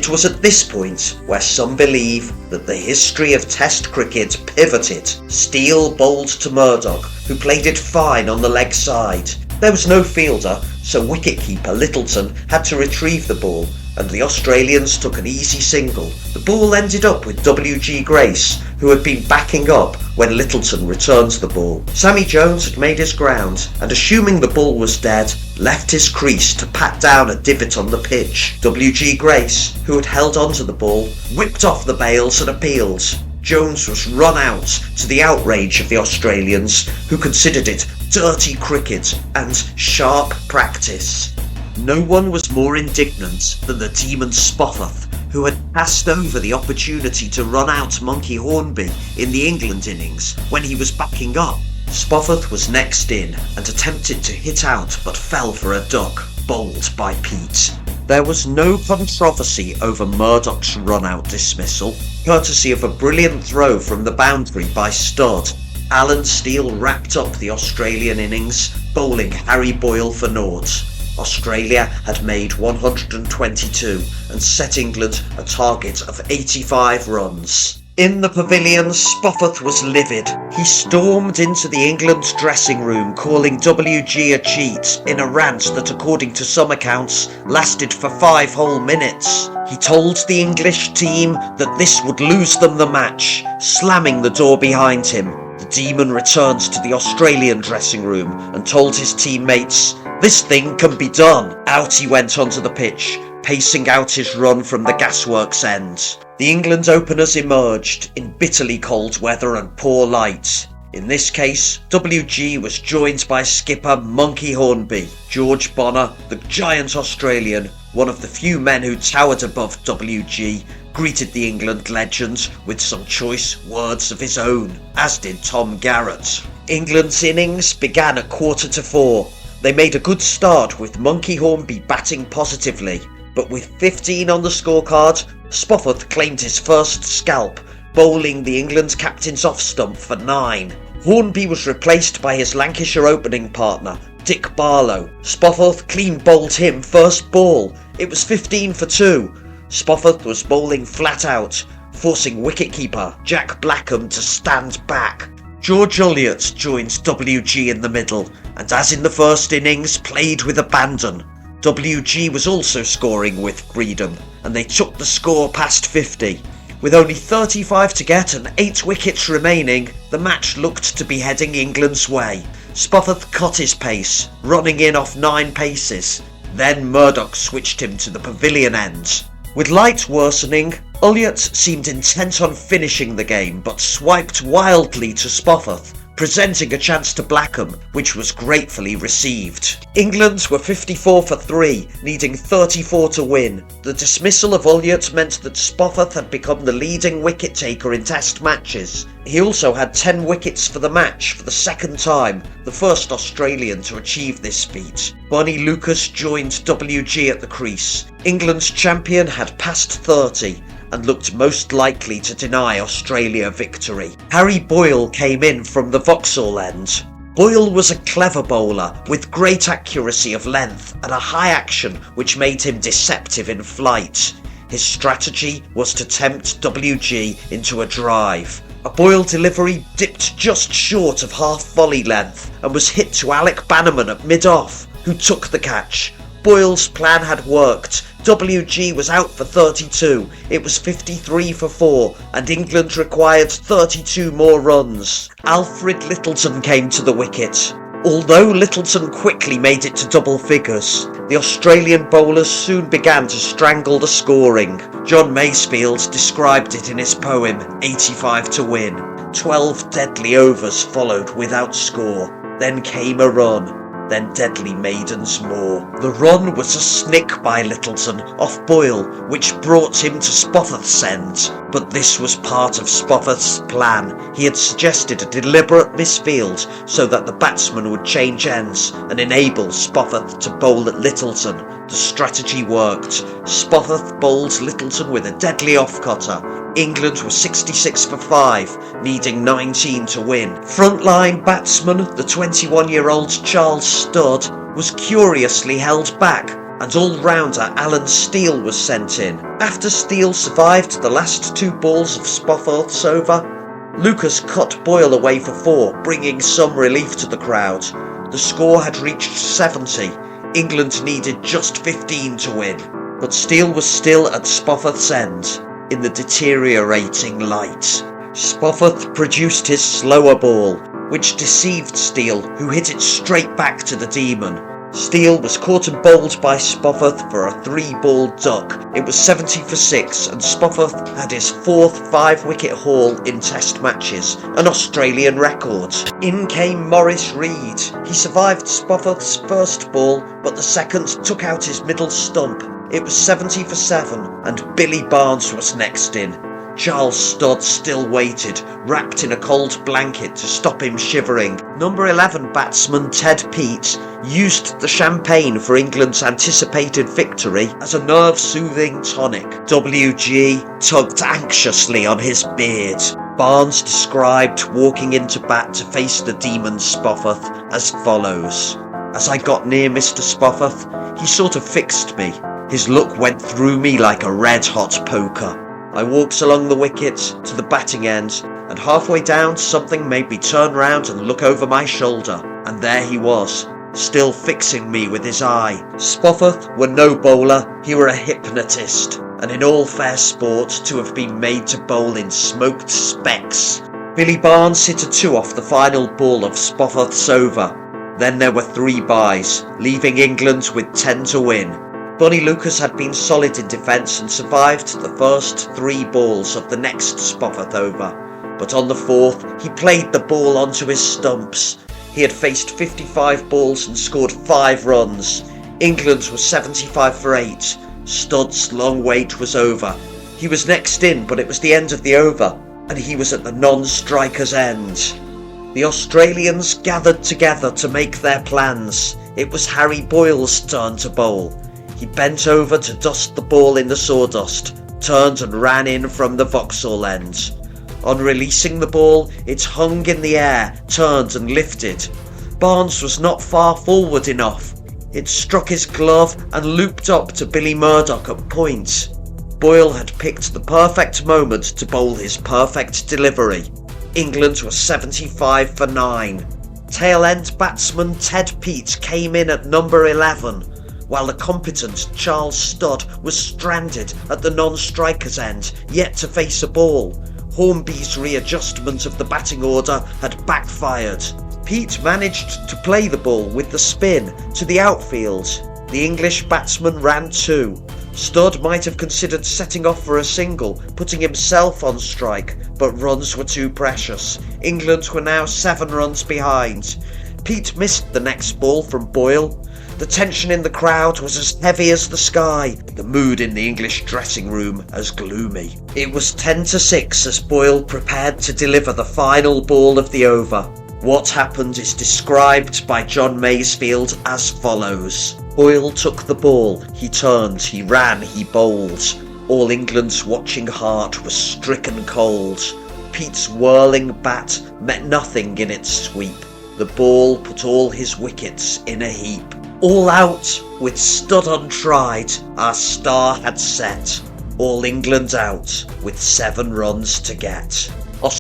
It was at this point where some believe that the history of Test cricket pivoted. Steele bowled to Murdoch, who played it fine on the leg side. There was no fielder, so wicketkeeper Littleton had to retrieve the ball, and the Australians took an easy single. The ball ended up with W.G. Grace, who had been backing up when Littleton returned the ball. Sammy Jones had made his ground, and assuming the ball was dead, left his crease to pat down a divot on the pitch. W.G. Grace, who had held onto the ball, whipped off the bails and appealed. Jones was run out, to the outrage of the Australians, who considered it dirty cricket and sharp practice. No one was more indignant than the demon Spofforth, who had passed over the opportunity to run out Monkey Hornby in the England innings when he was backing up. Spofforth was next in and attempted to hit out but fell for a duck, bowled by Pete. There was no controversy over Murdoch's run-out dismissal, courtesy of a brilliant throw from the boundary by Studd. Alan Steele wrapped up the Australian innings, bowling Harry Boyle for naught. Australia had made 122 and set England a target of 85 runs. In the pavilion, Spofforth was livid. He stormed into the England dressing room, calling WG a cheat in a rant that, according to some accounts, lasted for 5 whole minutes. He told the English team that this would lose them the match, slamming the door behind him. The demon returned to the Australian dressing room and told his teammates, "This thing can be done." Out he went onto the pitch, pacing out his run from the gasworks end. The England openers emerged in bitterly cold weather and poor light. In this case, WG was joined by skipper Monkey Hornby. George Bonner, the giant Australian, one of the few men who towered above WG, greeted the England legend with some choice words of his own, as did Tom Garrett. England's innings began at 4:45. They made a good start with Monkey Hornby batting positively, but with 15 on the scorecard, Spofforth claimed his first scalp, bowling the England captain's off stump for 9. Hornby was replaced by his Lancashire opening partner, Dick Barlow. Spofforth clean bowled him first ball. It was 15 for 2. Spofforth was bowling flat out, forcing wicketkeeper Jack Blackham to stand back. George Ulyett joined WG in the middle, and as in the first innings, played with abandon. WG was also scoring with freedom, and they took the score past 50. With only 35 to get and 8 wickets remaining, the match looked to be heading England's way. Spofforth cut his pace, running in off 9 paces. Then Murdoch switched him to the pavilion end. With light worsening, Ulyett seemed intent on finishing the game, but swiped wildly to Spofforth, presenting a chance to Blackham, which was gratefully received. England were 54 for 3, needing 34 to win. The dismissal of Ulyett meant that Spofforth had become the leading wicket taker in Test matches. He also had 10 wickets for the match for the second time, the first Australian to achieve this feat. Bonnie Lucas joined WG at the crease. England's champion had passed 30, and looked most likely to deny Australia victory. Harry Boyle came in from the Vauxhall end. Boyle was a clever bowler with great accuracy of length and a high action which made him deceptive in flight. His strategy was to tempt WG into a drive. A Boyle delivery dipped just short of half volley length and was hit to Alec Bannerman at mid-off, who took the catch. Boyle's plan had worked. WG was out for 32, it was 53 for 4, and England required 32 more runs. Alfred Littleton came to the wicket. Although Littleton quickly made it to double figures, the Australian bowlers soon began to strangle the scoring. John Masefield described it in his poem, 85 to Win. 12 deadly overs followed without score, then came a run. Then deadly maidens more. The run was a snick by Littleton off Boyle, which brought him to Spofforth's end. But this was part of Spofforth's plan. He had suggested a deliberate misfield so that the batsman would change ends and enable Spofforth to bowl at Littleton. The strategy worked. Spofforth bowled Littleton with a deadly off-cutter. England were 66 for 5, needing 19 to win. Frontline batsman, the 21-year-old Charles Studd, was curiously held back. and all-rounder Alan Steele was sent in. After Steele survived the last 2 balls of Spofforth's over, Lucas cut Boyle away for 4, bringing some relief to the crowd. The score had reached 70. England needed just 15 to win, but Steele was still at Spofforth's end, in the deteriorating light. Spuffath produced his slower ball, which deceived Steele, who hit it straight back to the Demon. Steele was caught and bowled by Spofforth for a 3-ball duck. It was 70 for 6, and Spofforth had his 4th 5-wicket haul in Test matches, an Australian record. In came Maurice Reid. He survived Spofforth's first ball, but the second took out his middle stump. It was 70 for 7, and Billy Barnes was next in. Charles Studd still waited, wrapped in a cold blanket to stop him shivering. Number 11 batsman Ted Peat used the champagne for England's anticipated victory as a nerve-soothing tonic. WG tugged anxiously on his beard. Barnes described walking into bat to face the Demon Spofforth as follows. As I got near Mr. Spofforth, he sort of fixed me. His look went through me like a red-hot poker. I walked along the wicket to the batting end, and halfway down something made me turn round and look over my shoulder, and there he was, still fixing me with his eye. Spofforth were no bowler, he were a hypnotist, and in all fair sport to have been made to bowl in smoked specs. Billy Barnes hit a 2 off the final ball of Spofforth's over. Then there were 3 byes, leaving England with 10 to win. Bonnie Lucas had been solid in defence and survived the first 3 balls of the next Spofforth over, but on the 4th he played the ball onto his stumps. He had faced 55 balls and scored 5 runs. England was 75 for 8. Studd's long wait was over. He was next in, but it was the end of the over, and he was at the non-striker's end. The Australians gathered together to make their plans. It was Harry Boyle's turn to bowl. He bent over to dust the ball in the sawdust, turned and ran in from the Vauxhall end. On releasing the ball, it hung in the air, turned and lifted. Barnes was not far forward enough. It struck his glove and looped up to Billy Murdoch at point. Boyle had picked the perfect moment to bowl his perfect delivery. England was 75 for 9. Tail-end batsman Ted Peat came in at number 11. While the competent Charles Studd was stranded at the non-striker's end, yet to face a ball. Hornby's readjustment of the batting order had backfired. Peat managed to play the ball with the spin to the outfield. The English batsman ran 2. Studd might have considered setting off for a single, putting himself on strike, but runs were too precious. England were now 7 runs behind. Peat missed the next ball from Boyle. The tension in the crowd was as heavy as the sky, the mood in the English dressing room as gloomy. It was 10 to 6 as Boyle prepared to deliver the final ball of the over. What happened is described by John Masefield as follows. Boyle took the ball, he turned, he ran, he bowled. All England's watching heart was stricken cold. Peat's whirling bat met nothing in its sweep. The ball put all his wickets in a heap. All out, with Studd untried, our star had set. All England out, with 7 runs to get.